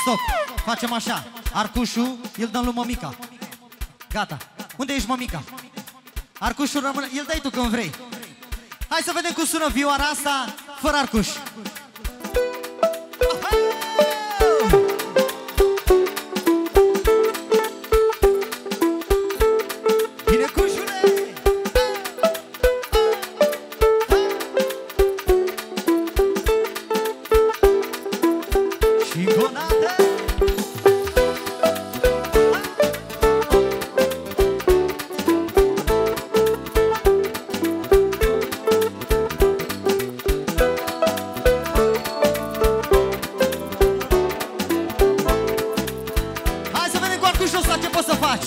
Stop, facem așa. Arcușul îl dăm lui mămica. Gata. Unde ești, mămica? Arcușul rămâne, îl dai tu când vrei. Hai să vedem cum sună vioara asta fără arcuș. Bine, cușule! Și încă o dată! Ce poți să faci?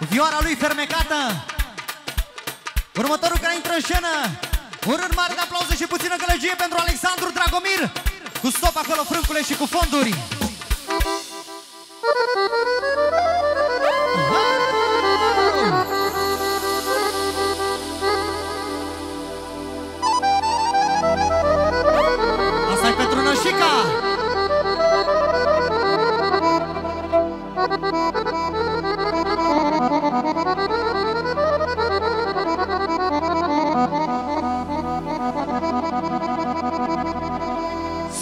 Vioara lui fermecată. Următorul care intră în scenă. Un rând mare de aplauze și puțină gălăgie pentru Alexandru Dragomir. Cu stop acolo, frâncule, și cu fonduri. Asta e pentru Nășica.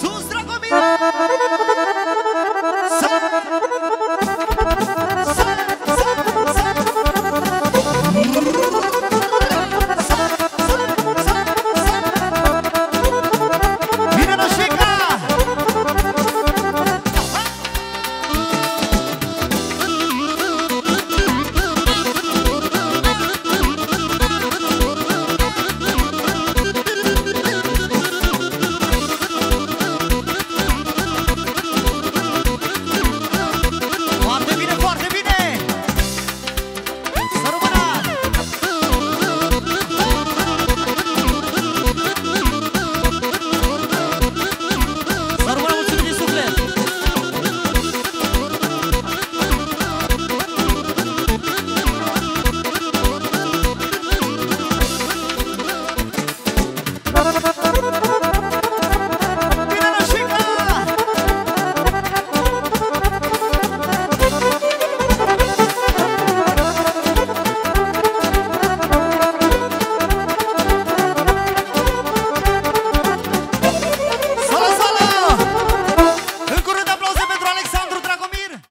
Sus, Dragomir!